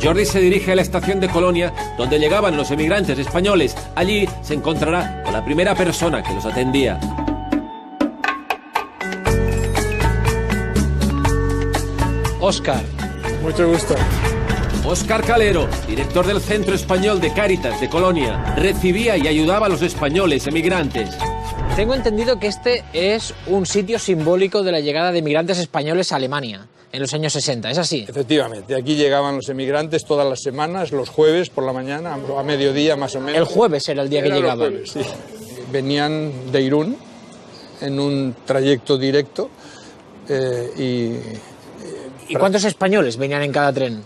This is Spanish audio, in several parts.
Jordi se dirige a la estación de Colonia, donde llegaban los emigrantes españoles. Allí se encontrará con la primera persona que los atendía. Óscar. Mucho gusto. Óscar Calero, director del Centro Español de Cáritas de Colonia, recibía y ayudaba a los españoles emigrantes. Tengo entendido que este es un sitio simbólico de la llegada de emigrantes españoles a Alemania en los años 60, ¿es así? Efectivamente, aquí llegaban los emigrantes todas las semanas, los jueves por la mañana, a mediodía más o menos. El jueves era el día que llegaban. Los jueves, sí. Venían de Irún en un trayecto directo ¿Y cuántos españoles venían en cada tren?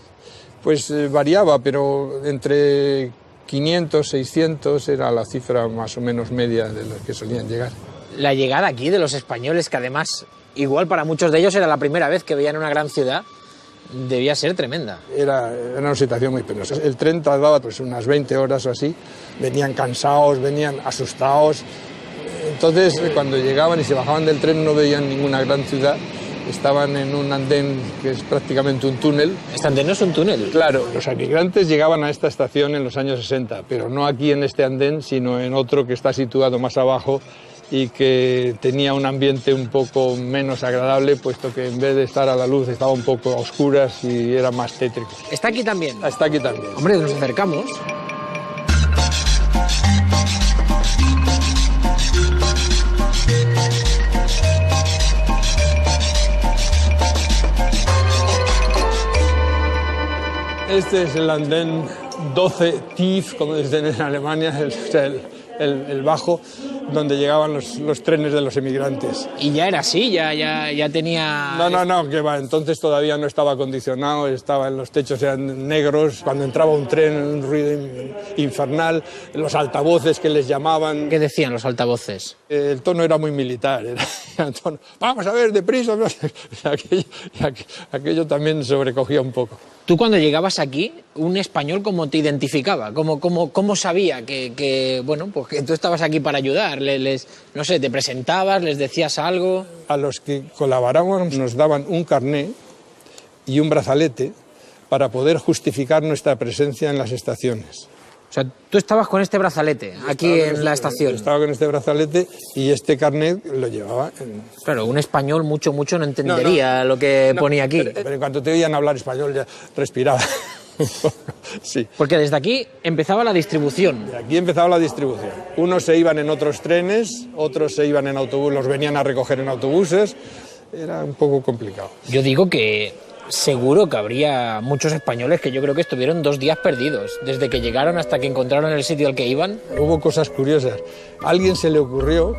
Pues variaba, pero entre 500, 600 era la cifra más o menos media de los que solían llegar. La llegada aquí de los españoles, que además, igual para muchos de ellos era la primera vez que veían una gran ciudad, debía ser tremenda. Era una situación muy penosa. El tren tardaba pues unas 20 horas o así, venían cansados, venían asustados. Entonces, cuando llegaban y se bajaban del tren no veían ninguna gran ciudad. Estaban en un andén que es prácticamente un túnel. ¿Este andén no es un túnel? Claro, los emigrantes llegaban a esta estación en los años 60, pero no aquí en este andén, sino en otro que está situado más abajo y que tenía un ambiente un poco menos agradable, puesto que en vez de estar a la luz estaba un poco a oscuras y era más tétrico. ¿Está aquí también? Está aquí también. Hombre, nos acercamos. Este es el andén 12 Tief, como dicen en Alemania, el bajo, donde llegaban los trenes de los emigrantes. ¿Y ya era así? ¿Ya tenía...? No, que va, entonces todavía no estaba acondicionado, los techos eran negros, cuando entraba un tren, un ruido infernal, los altavoces que les llamaban... ¿Qué decían los altavoces? El tono era muy militar, era el tono, vamos a ver, deprisa, aquello también sobrecogía un poco. Tú cuando llegabas aquí, un español, ¿cómo te identificaba? ¿Cómo sabía que tú estabas aquí para ayudar? No sé, ¿te presentabas, les decías algo? A los que colaborábamos nos daban un carné y un brazalete para poder justificar nuestra presencia en las estaciones. O sea, tú estabas con este brazalete aquí en la estación. Estaba con este brazalete y este carnet lo llevaba. Claro, un español mucho no entendería lo que ponía aquí. Pero en cuanto te oían hablar español ya respiraba. Sí. Porque desde aquí empezaba la distribución. De aquí empezaba la distribución. Unos se iban en otros trenes, otros se iban en autobús, los venían a recoger en autobuses. Era un poco complicado. Yo digo que seguro que habría muchos españoles que yo creo que estuvieron 2 días perdidos, desde que llegaron hasta que encontraron el sitio al que iban. Hubo cosas curiosas. A alguien se le ocurrió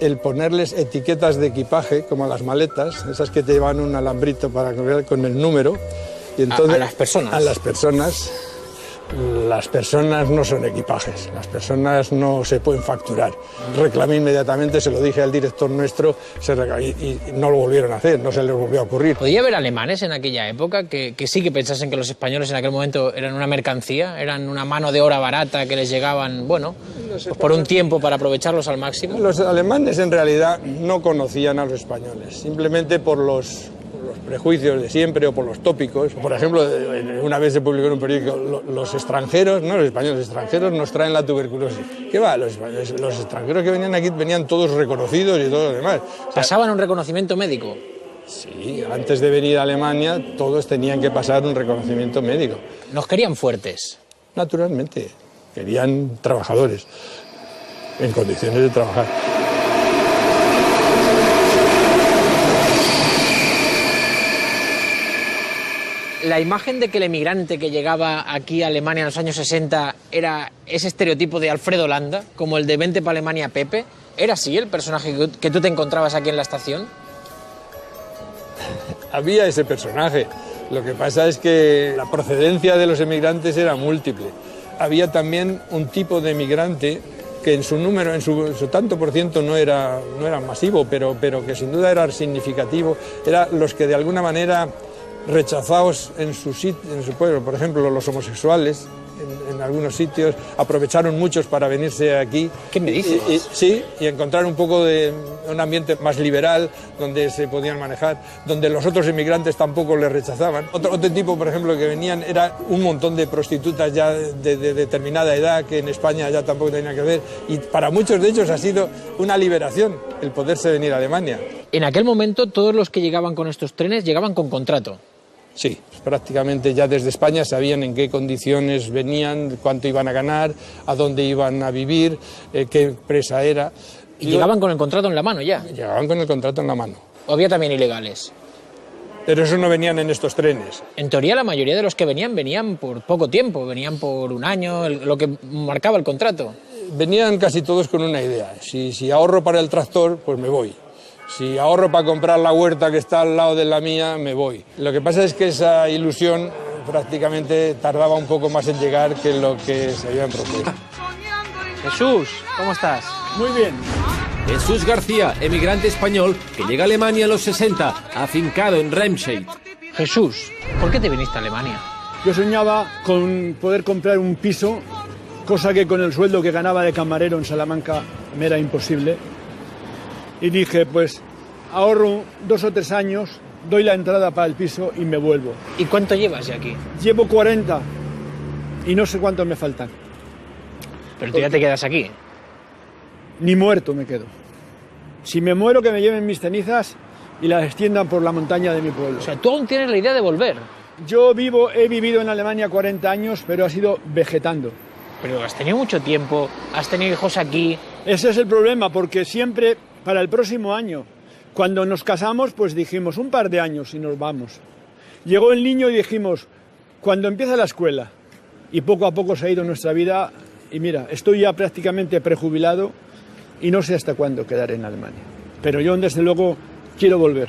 el ponerles etiquetas de equipaje, como las maletas, esas que te llevan un alambrito para ver con el número. Y entonces, a las personas. A las personas. Las personas no son equipajes, las personas no se pueden facturar. Reclamé inmediatamente, se lo dije al director nuestro y no lo volvieron a hacer, no se les volvió a ocurrir. ¿Podía haber alemanes en aquella época que sí que pensasen que los españoles en aquel momento eran una mercancía, eran una mano de obra barata que les llegaban, pues por un tiempo para aprovecharlos al máximo? Los alemanes en realidad no conocían a los españoles, simplemente por los prejuicios de siempre o por los tópicos. Por ejemplo, una vez se publicó en un periódico, los extranjeros, no los españoles, los extranjeros nos traen la tuberculosis. ¿Qué va? Los extranjeros que venían aquí venían todos reconocidos y todo lo demás. O sea, ¿pasaban un reconocimiento médico? Sí, antes de venir a Alemania todos tenían que pasar un reconocimiento médico. ¿Nos querían fuertes? Naturalmente, querían trabajadores en condiciones de trabajar. La imagen de que el emigrante que llegaba aquí a Alemania en los años 60 era ese estereotipo de Alfredo Landa, como el de Vente pa' Alemania Pepe, ¿era así el personaje que tú te encontrabas aquí en la estación? Había ese personaje. Lo que pasa es que la procedencia de los emigrantes era múltiple. Había también un tipo de emigrante que en su número, en su tanto por ciento no era masivo, pero que sin duda era significativo. Eran los que de alguna manera rechazados en su pueblo, por ejemplo, los homosexuales. En algunos sitios, aprovecharon muchos para venirse aquí. ¿Qué me dices? Sí, y encontrar un poco de un ambiente más liberal, donde se podían manejar, donde los otros inmigrantes tampoco les rechazaban. Otro tipo, por ejemplo, que venían era un montón de prostitutas ya de determinada edad, que en España ya tampoco tenía que ver, y para muchos de ellos ha sido una liberación el poderse venir a Alemania. En aquel momento todos los que llegaban con estos trenes llegaban con contrato. Sí, prácticamente ya desde España sabían en qué condiciones venían, cuánto iban a ganar, a dónde iban a vivir, qué empresa era. Y llegaban con el contrato en la mano ya. Llegaban con el contrato en la mano. ¿O había también ilegales? Pero esos no venían en estos trenes. En teoría la mayoría de los que venían por poco tiempo, venían por un año, lo que marcaba el contrato. Venían casi todos con una idea. Si ahorro para el tractor, pues me voy. Si ahorro para comprar la huerta que está al lado de la mía, me voy. Lo que pasa es que esa ilusión prácticamente tardaba un poco más en llegar que lo que se habían propuesto. Jesús, ¿cómo estás? Muy bien. Jesús García, emigrante español que llega a Alemania en los 60, afincado en Remscheid. Jesús, ¿por qué te viniste a Alemania? Yo soñaba con poder comprar un piso, cosa que con el sueldo que ganaba de camarero en Salamanca me era imposible. Y dije, pues ahorro 2 o 3 años, doy la entrada para el piso y me vuelvo. ¿Y cuánto llevas ya aquí? Llevo 40 y no sé cuántos me faltan. Pero tú ya te quedas aquí. Ni muerto me quedo. Si me muero, que me lleven mis cenizas y las extiendan por la montaña de mi pueblo. O sea, tú aún tienes la idea de volver. Yo he vivido en Alemania 40 años, pero ha sido vegetando. Pero has tenido mucho tiempo, has tenido hijos aquí. Ese es el problema, porque siempre para el próximo año, cuando nos casamos, pues dijimos un par de años y nos vamos. Llegó el niño y dijimos, cuando empieza la escuela, y poco a poco se ha ido nuestra vida, y mira, estoy ya prácticamente prejubilado y no sé hasta cuándo quedaré en Alemania. Pero yo, desde luego, quiero volver.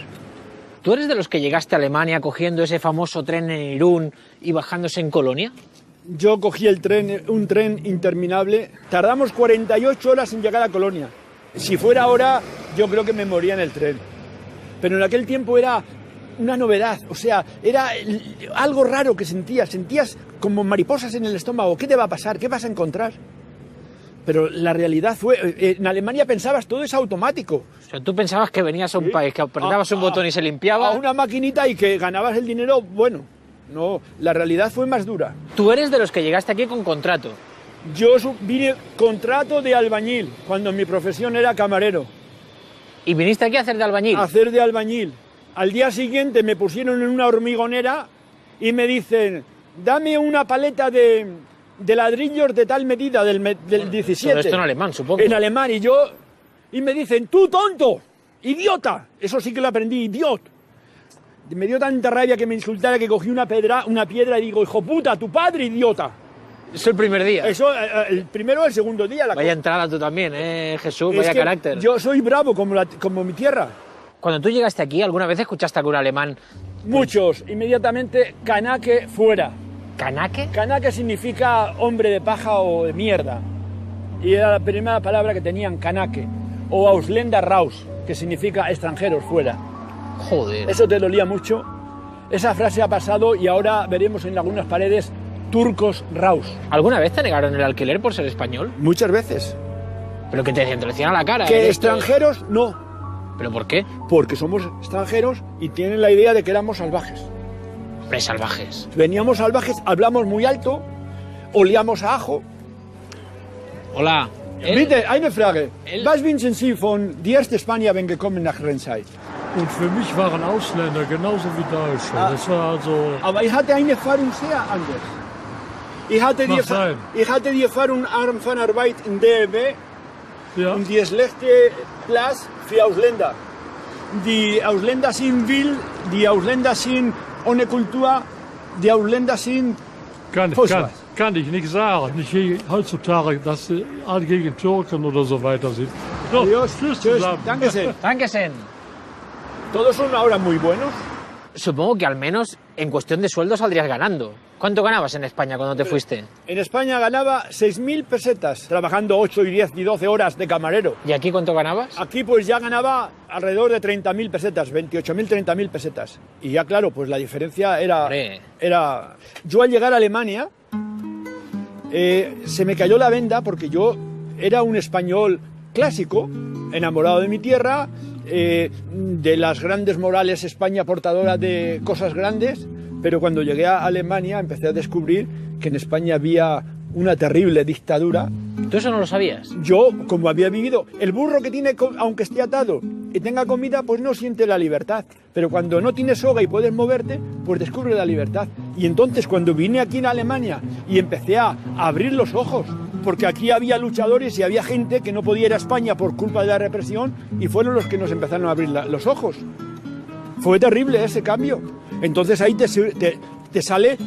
¿Tú eres de los que llegaste a Alemania cogiendo ese famoso tren en Irún y bajándose en Colonia? Yo cogí un tren interminable, tardamos 48 horas en llegar a Colonia. Si fuera ahora, yo creo que me moría en el tren. Pero en aquel tiempo era una novedad, o sea, era algo raro que sentías como mariposas en el estómago. ¿Qué te va a pasar? ¿Qué vas a encontrar? Pero la realidad fue, en Alemania pensabas todo es automático. O sea, tú pensabas que venías a un país, que apretabas un botón y se limpiaba. A una maquinita y que ganabas el dinero, bueno, no, la realidad fue más dura. Tú eres de los que llegaste aquí con contrato. Yo vine contrato de albañil, cuando mi profesión era camarero. ¿Y viniste aquí a hacer de albañil? A hacer de albañil. Al día siguiente me pusieron en una hormigonera y me dicen, dame una paleta de ladrillos de tal medida, del 17. Todo esto en alemán, supongo. En alemán, y me dicen, tú tonto, idiota. Eso sí que lo aprendí, idiot. Me dio tanta rabia que me insultara que cogí una piedra y digo, hijo puta, tu padre, idiota. Eso el primer día. Eso, el primero o el segundo día. Vaya entrada tú también, Jesús, vaya carácter. Yo soy bravo como mi tierra. Cuando tú llegaste aquí, ¿alguna vez escuchaste algún alemán? Muchos. Inmediatamente, Kanake fuera. ¿Kanake? Kanake significa hombre de paja o de mierda. Y era la primera palabra que tenían, Kanake. O Ausländer raus, que significa extranjeros fuera. Joder. Eso te dolía mucho. Esa frase ha pasado y ahora veremos en algunas paredes turcos raus. ¿Alguna vez te negaron el alquiler por ser español? Muchas veces. ¿Pero qué te decían? Te lo decían a la cara. Que extranjeros, no. ¿Pero por qué? Porque somos extranjeros y tienen la idea de que éramos salvajes. Hombre, salvajes. Veníamos salvajes, hablamos muy alto, olíamos a ajo. Hola. Bitte, eine Frage. Was wünschen Sie von die erste Spanier, wenn gekommen nach Remscheid? Und für mich waren Ausländer genauso wie Deutsche. Das war also... Aber ich hatte eine Erfahrung sehr anders. Ich hatte die Erfahrung von Arbeit in DEW, Ja. und die schlechte Platz für Ausländer. Die Ausländer sind wild, die Ausländer sind ohne Kultur, die Ausländer sind Kann ich nicht sagen. Nicht heutzutage, dass sie alle gegen Türken oder so weiter sind. So, Adiós, tschüss tschüss, zusammen. Dankeschön. Dankeschön. Todos son ahora muy buenos. Supongo que al menos en cuestión de sueldo saldrías ganando. ¿Cuánto ganabas en España cuando te fuiste? En España ganaba 6.000 pesetas, trabajando 8 y 10 y 12 horas de camarero. ¿Y aquí cuánto ganabas? Aquí pues ya ganaba alrededor de 30.000 pesetas, 28.000, 30.000 pesetas. Y ya claro, pues la diferencia era... Hombre. Yo al llegar a Alemania, se me cayó la venda porque yo era un español clásico, enamorado de mi tierra, de las grandes morales, España portadora de cosas grandes, pero cuando llegué a Alemania empecé a descubrir que en España había una terrible dictadura. ¿Tú eso no lo sabías? Yo, como había vivido, el burro que tiene, aunque esté atado y tenga comida, pues no siente la libertad. Pero cuando no tienes soga y puedes moverte, pues descubre la libertad. Y entonces, cuando vine aquí en Alemania y empecé a abrir los ojos, porque aquí había luchadores y había gente que no podía ir a España por culpa de la represión, y fueron los que nos empezaron a abrir los ojos. Fue terrible ese cambio. Entonces ahí te sale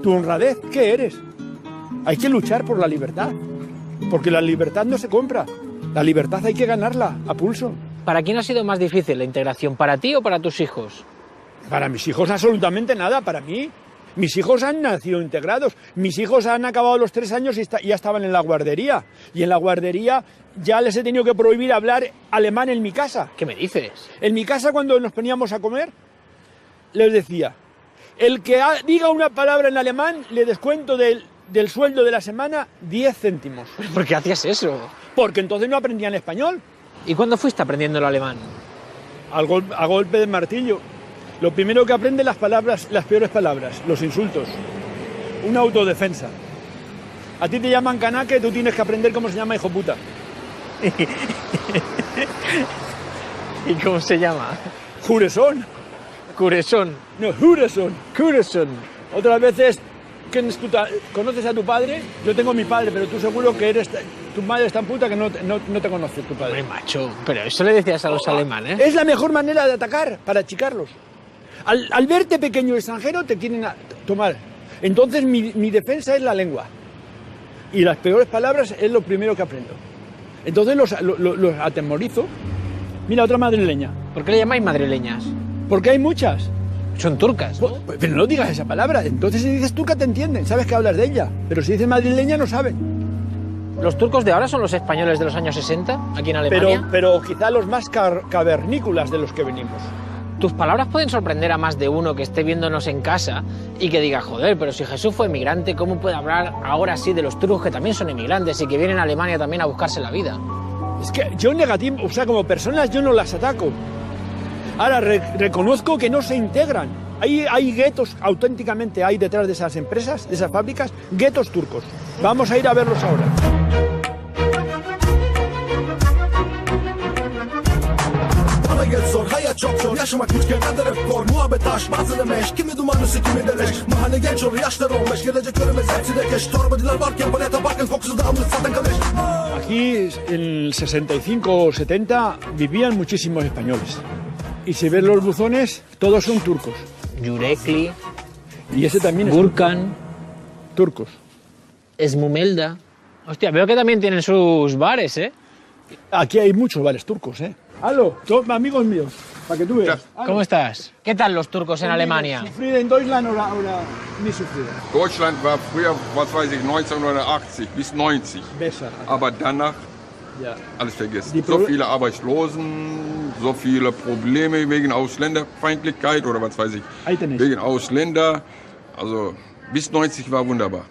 tu honradez. ¿Qué eres? Hay que luchar por la libertad, porque la libertad no se compra. La libertad hay que ganarla a pulso. ¿Para quién ha sido más difícil la integración? ¿Para ti o para tus hijos? Para mis hijos absolutamente nada, para mí. Mis hijos han nacido integrados. Mis hijos han acabado los 3 años y ya estaban en la guardería. Y en la guardería ya les he tenido que prohibir hablar alemán en mi casa. ¿Qué me dices? En mi casa, cuando nos poníamos a comer, les decía, el que diga una palabra en alemán, le descuento del sueldo de la semana 10 céntimos. ¿Por qué hacías eso? Porque entonces no aprendían español. ¿Y cuándo fuiste aprendiendo el alemán? A golpe de martillo. Lo primero que aprende las palabras, las peores palabras, los insultos. Una autodefensa. A ti te llaman canaque, tú tienes que aprender cómo se llama hijo puta. ¿Y cómo se llama? Juresón. Curesón. No, Juresón. Curesón. Otras veces, ¿conoces a tu padre? Yo tengo a mi padre, pero tú seguro que tu madre es tan puta que no te conoce tu padre. Hombre, macho, pero eso le decías a los alemanes. Es la mejor manera de atacar, para achicarlos. Al verte pequeño extranjero te quieren tomar. Entonces mi defensa es la lengua. Y las peores palabras es lo primero que aprendo. Entonces los atemorizo. Mira, otra madrileña. ¿Por qué le llamáis madrileñas? Porque hay muchas. Son turcas, ¿no? Pero no digas esa palabra. Entonces si dices turca te entienden, sabes que hablas de ella. Pero si dices madrileña no saben. ¿Los turcos de ahora son los españoles de los años 60 aquí en Alemania? Pero quizá los más cavernícolas de los que venimos. Tus palabras pueden sorprender a más de uno que esté viéndonos en casa y que diga, joder, pero si Jesús fue emigrante, ¿cómo puede hablar ahora sí de los turcos que también son emigrantes y que vienen a Alemania también a buscarse la vida? Es que yo negativo, o sea, como personas yo no las ataco. Ahora reconozco que no se integran. Hay guetos, auténticamente hay detrás de esas empresas, de esas fábricas, guetos turcos. Vamos a ir a verlos ahora. Hayat çok zor, yaşamak ülkeden de rekor. Muhabbet aşk, malzeme eş, kimi dumanlısı kimi de leş. Mahalle genç olur, yaşlar olmuş, gelecek göremez hepsi de geç. Torbacılar varken paleta bakın, kokusu da almış, zaten kalış. Aquí en el 65 o 70 vivían muchísimos españoles. Y si ves los buzones, todos son turcos. Yürekli, Y ese también es Gurkan, turcos. Esmumelda. Hostia, veo que también tienen sus bares, ¿eh? Aquí hay muchos bares turcos, ¿eh? Aló, amigos míos, para que tú veas. ¿Cómo estás? ¿Qué tal los turcos en Alemania? ¿Sufrida en Deutschland oder nicht sufrida? Deutschland war früher, was weiß ich, 1980 bis 90. Besser. Aber danach Ja. alles vergessen. Die So Pro- viele Arbeitslosen, so viele Probleme wegen Ausländerfeindlichkeit oder was weiß ich. Ahí tenéis. Wegen Ausländer. Also bis 90 war wunderbar.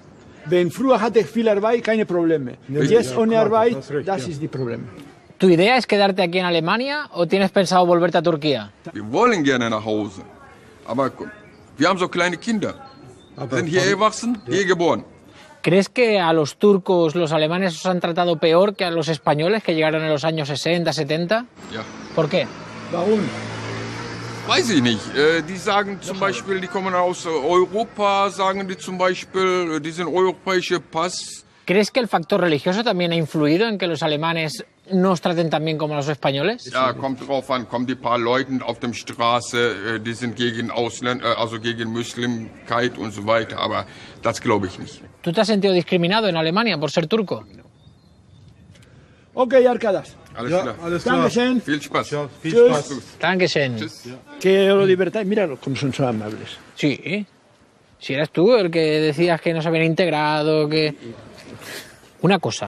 Wenn früher hatte ich viel Arbeit, keine Probleme. Jetzt ohne Arbeit, das ist die Problem. ¿Tu idea es quedarte aquí en Alemania o tienes pensado volverte a Turquía? Wir wollen gerne nach Hause. Aber wir haben so kleine Kinder. Sind hier erwachsen, hier geboren. ¿Crees que a los turcos los alemanes os han tratado peor que a los españoles que llegaron en los años 60, 70? Ja. ¿Por qué? Warum? Weiß ich nicht. Die sagen zum Beispiel, die kommen aus Europa, sagen die zum Beispiel, die sind europäische Pass. ¿Crees que el factor religioso también ha influido en que los alemanes no os traten tan bien como a los españoles? Ja, kommt drauf an, kommen die paar Leute auf der Straße, die sind gegen Ausländer, also gegen Muslimkeit und so weiter, aber das glaube ich nicht. ¿Tú te has sentido discriminado en Alemania por ser turco? Ok, Arcadas. Alles klar. Dankeschön. Viel Spaß. Tschüss. Dankeschön. Tschüss. Que lo libertad. Mira cómo son amables. Sí. Si eres tú el que decías que no se habían integrado, que... Una cosa.